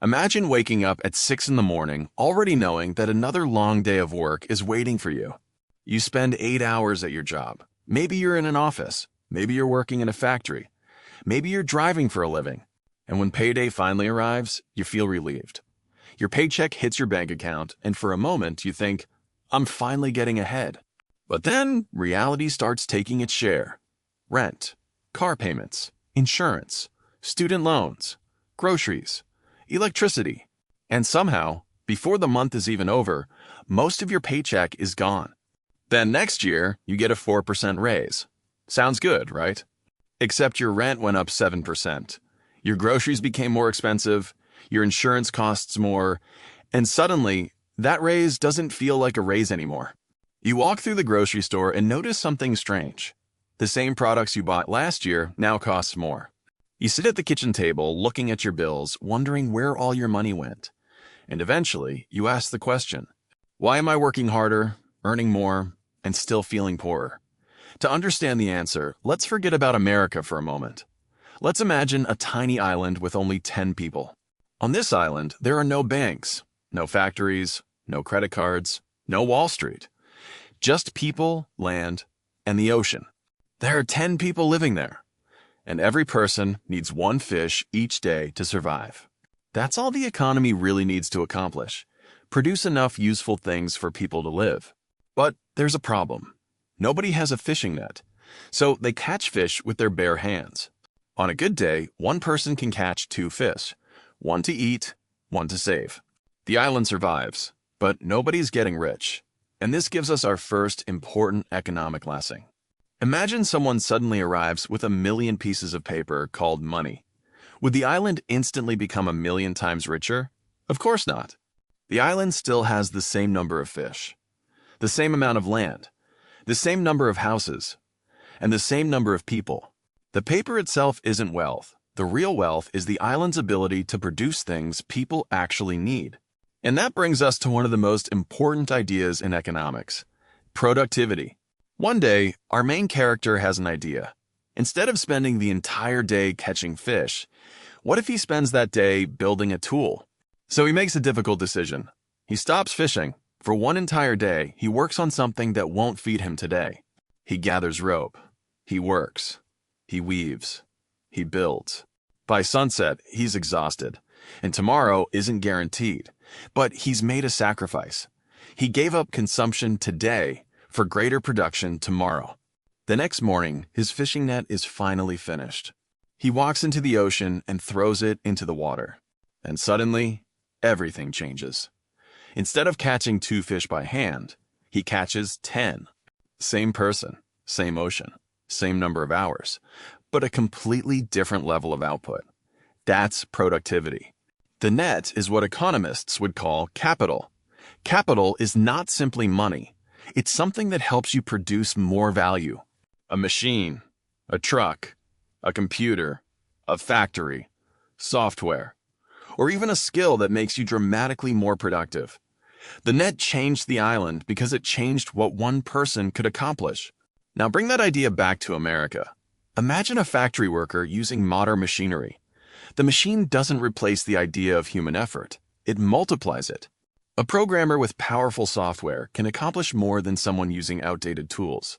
Imagine waking up at 6 in the morning, already knowing that another long day of work is waiting for you. You spend 8 hours at your job. Maybe you're in an office. Maybe you're working in a factory. Maybe you're driving for a living. And when payday finally arrives, you feel relieved. Your paycheck hits your bank account, and for a moment you think, I'm finally getting ahead. But then reality starts taking its share. Rent, car payments, insurance, student loans, groceries, electricity. And somehow, before the month is even over, most of your paycheck is gone. Then next year, you get a 4% raise. Sounds good, right? Except your rent went up 7%. Your groceries became more expensive, your insurance costs more, and suddenly, that raise doesn't feel like a raise anymore. You walk through the grocery store and notice something strange. The same products you bought last year now cost more. You sit at the kitchen table looking at your bills, wondering where all your money went. And eventually, you ask the question, why am I working harder, earning more, and still feeling poorer? To understand the answer, let's forget about America for a moment. Let's imagine a tiny island with only 10 people. On this island, there are no banks, no factories, no credit cards, no Wall Street. Just people, land, and the ocean. There are 10 people living there, and every person needs one fish each day to survive. That's all the economy really needs to accomplish: produce enough useful things for people to live. But there's a problem. Nobody has a fishing net, so they catch fish with their bare hands. On a good day, one person can catch 2 fish, one to eat, one to save. The island survives, but nobody's getting rich. And this gives us our first important economic lesson. Imagine someone suddenly arrives with 1 million pieces of paper called money. Would the island instantly become 1 million times richer? Of course not. The island still has the same number of fish, the same amount of land, the same number of houses, and the same number of people. The paper itself isn't wealth. The real wealth is the island's ability to produce things people actually need. And that brings us to one of the most important ideas in economics: productivity. One day, our main character has an idea. Instead of spending the entire day catching fish, what if he spends that day building a tool? So he makes a difficult decision. He stops fishing. For one entire day, he works on something that won't feed him today. He gathers rope. He works. He weaves. He builds. By sunset, he's exhausted, and tomorrow isn't guaranteed. But he's made a sacrifice. He gave up consumption today for greater production tomorrow. The next morning, his fishing net is finally finished. He walks into the ocean and throws it into the water. And suddenly, everything changes. Instead of catching 2 fish by hand, he catches 10. Same person, same ocean, same number of hours, but a completely different level of output. That's productivity. The net is what economists would call capital. Capital is not simply money. It's something that helps you produce more value. A machine, a truck, a computer, a factory, software, or even a skill that makes you dramatically more productive. The net changed the island because it changed what one person could accomplish. Now bring that idea back to America. Imagine a factory worker using modern machinery. The machine doesn't replace the idea of human effort. It multiplies it. A programmer with powerful software can accomplish more than someone using outdated tools.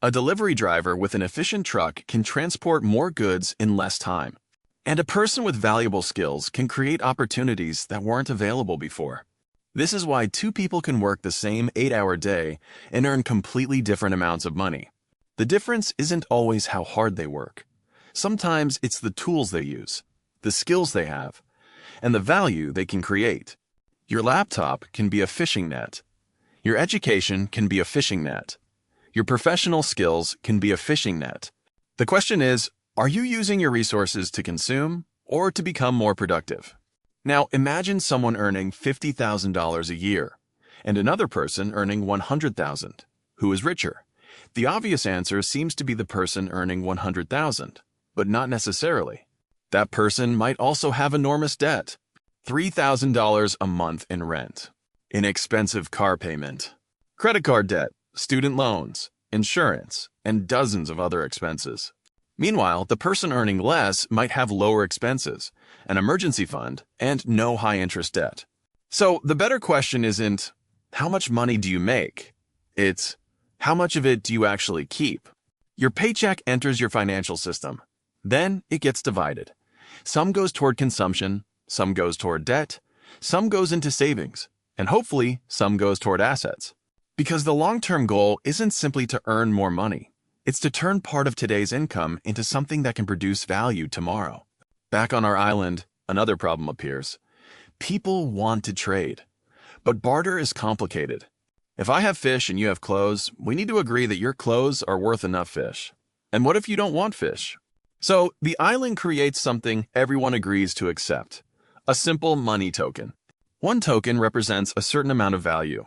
A delivery driver with an efficient truck can transport more goods in less time. And a person with valuable skills can create opportunities that weren't available before. This is why 2 people can work the same 8-hour day and earn completely different amounts of money. The difference isn't always how hard they work. Sometimes it's the tools they use, the skills they have, and the value they can create. Your laptop can be a fishing net. Your education can be a fishing net. Your professional skills can be a fishing net. The question is, are you using your resources to consume or to become more productive? Now imagine someone earning $50,000 a year and another person earning $100,000. Who is richer? The obvious answer seems to be the person earning $100,000, but not necessarily. That person might also have enormous debt. $3,000 a month in rent, an expensive car payment, credit card debt, student loans, insurance, and dozens of other expenses. Meanwhile, the person earning less might have lower expenses, an emergency fund, and no high-interest debt. So the better question isn't, how much money do you make? It's, how much of it do you actually keep? Your paycheck enters your financial system. Then it gets divided. Some goes toward consumption, some goes toward debt, some goes into savings, and hopefully some goes toward assets. Because the long-term goal isn't simply to earn more money. It's to turn part of today's income into something that can produce value tomorrow. Back on our island, another problem appears. People want to trade, but barter is complicated. If I have fish and you have clothes, we need to agree that your clothes are worth enough fish. And what if you don't want fish? So the island creates something everyone agrees to accept, a simple money token. One token represents a certain amount of value.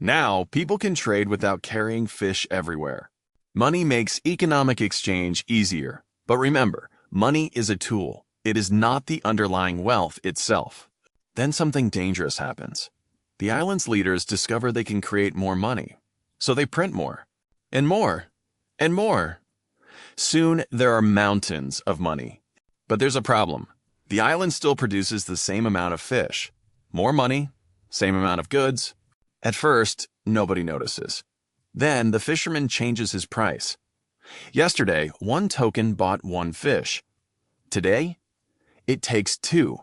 Now, people can trade without carrying fish everywhere. Money makes economic exchange easier. But remember, money is a tool. It is not the underlying wealth itself. Then something dangerous happens. The island's leaders discover they can create more money. So they print more, and more, and more. Soon, there are mountains of money. But there's a problem. The island still produces the same amount of fish. More money, same amount of goods. At first, nobody notices. Then the fisherman changes his price. Yesterday, one token bought one fish. Today, it takes two.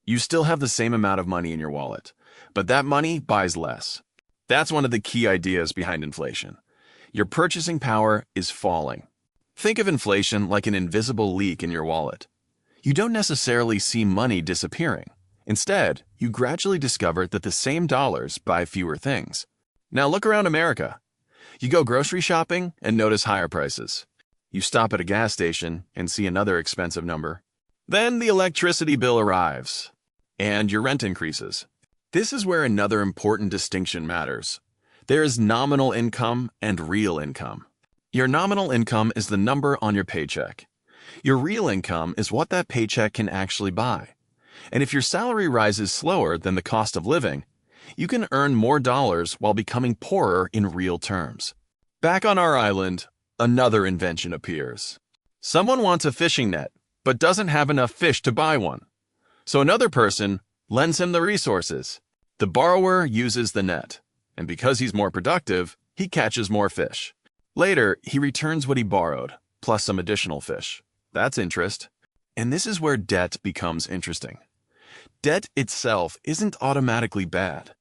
You still have the same amount of money in your wallet, but that money buys less. That's one of the key ideas behind inflation. Your purchasing power is falling. Think of inflation like an invisible leak in your wallet. You don't necessarily see money disappearing. Instead, you gradually discover that the same dollars buy fewer things. Now look around America. You go grocery shopping and notice higher prices. You stop at a gas station and see another expensive number. Then the electricity bill arrives, and your rent increases. This is where another important distinction matters. There is nominal income and real income. Your nominal income is the number on your paycheck. Your real income is what that paycheck can actually buy. And if your salary rises slower than the cost of living, you can earn more dollars while becoming poorer in real terms. Back on our island, another invention appears. Someone wants a fishing net, but doesn't have enough fish to buy one. So another person lends him the resources. The borrower uses the net, and because he's more productive, he catches more fish. Later, he returns what he borrowed, plus some additional fish. That's interest. And this is where debt becomes interesting. Debt itself isn't automatically bad.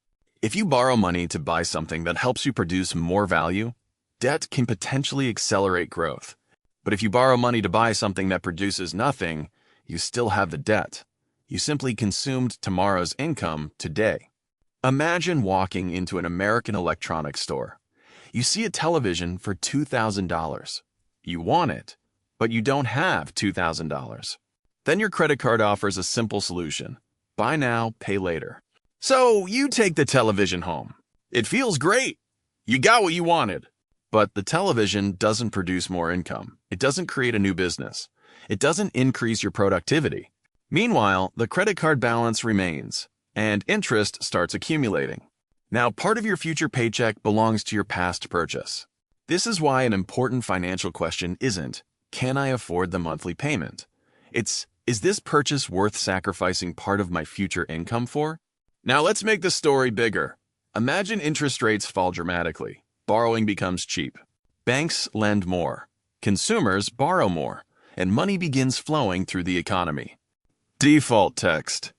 If you borrow money to buy something that helps you produce more value, debt can potentially accelerate growth. But if you borrow money to buy something that produces nothing, you still have the debt. You simply consumed tomorrow's income today. Imagine walking into an American electronics store. You see a television for $2,000. You want it, but you don't have $2,000. Then your credit card offers a simple solution. Buy now, pay later. So you take the television home. It feels great. You got what you wanted. But the television doesn't produce more income. It doesn't create a new business. It doesn't increase your productivity. Meanwhile, the credit card balance remains, and interest starts accumulating. Now, part of your future paycheck belongs to your past purchase. This is why an important financial question isn't, can I afford the monthly payment? It's, is this purchase worth sacrificing part of my future income for? Now let's make the story bigger. Imagine interest rates fall dramatically. Borrowing becomes cheap. Banks lend more. Consumers borrow more. And money begins flowing through the economy. Default text.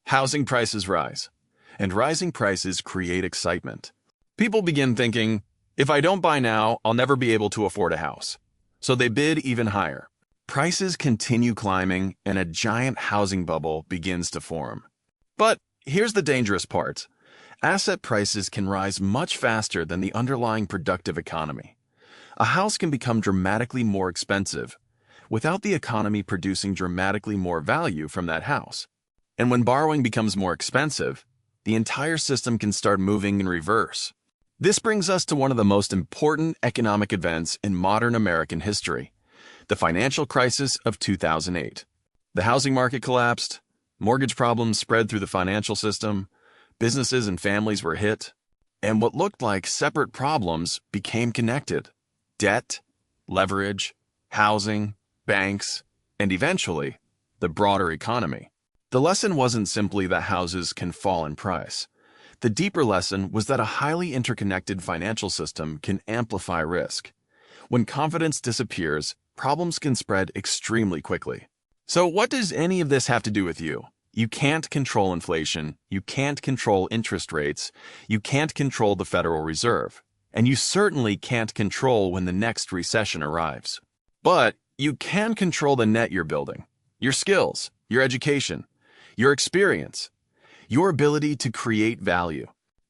Housing prices rise. And rising prices create excitement. People begin thinking, if I don't buy now, I'll never be able to afford a house. So they bid even higher. Prices continue climbing, and a giant housing bubble begins to form. But here's the dangerous part. Asset prices can rise much faster than the underlying productive economy. A house can become dramatically more expensive without the economy producing dramatically more value from that house. And when borrowing becomes more expensive, the entire system can start moving in reverse. This brings us to one of the most important economic events in modern American history, the financial crisis of 2008. The housing market collapsed, mortgage problems spread through the financial system, businesses and families were hit, and what looked like separate problems became connected. Debt, leverage, housing, banks, and eventually, the broader economy. The lesson wasn't simply that houses can fall in price. The deeper lesson was that a highly interconnected financial system can amplify risk. When confidence disappears, problems can spread extremely quickly. So what does any of this have to do with you? You can't control inflation, you can't control interest rates, you can't control the Federal Reserve, and you certainly can't control when the next recession arrives. But you can control the net you're building, your skills, your education, your experience, your ability to create value.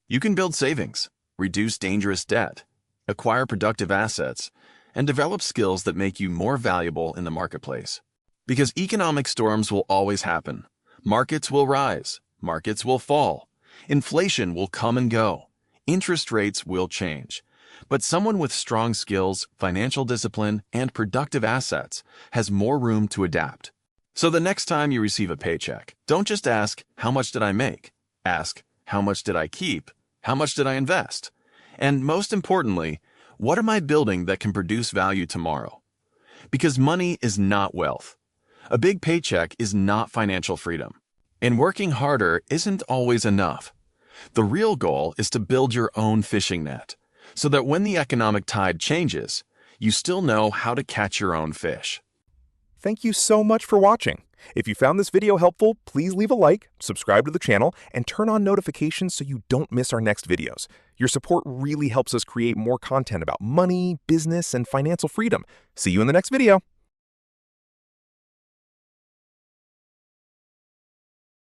You can build savings, reduce dangerous debt, acquire productive assets, and develop skills that make you more valuable in the marketplace. Because economic storms will always happen. Markets will rise, markets will fall, inflation will come and go, interest rates will change. But someone with strong skills, financial discipline, and productive assets has more room to adapt. So the next time you receive a paycheck, don't just ask, how much did I make? Ask, how much did I keep? How much did I invest? And most importantly, what am I building that can produce value tomorrow? Because money is not wealth. A big paycheck is not financial freedom. And working harder isn't always enough. The real goal is to build your own fishing net, so that when the economic tide changes, you still know how to catch your own fish. Thank you so much for watching. If you found this video helpful, please leave a like, subscribe to the channel, and turn on notifications so you don't miss our next videos. Your support really helps us create more content about money, business, and financial freedom. See you in the next video.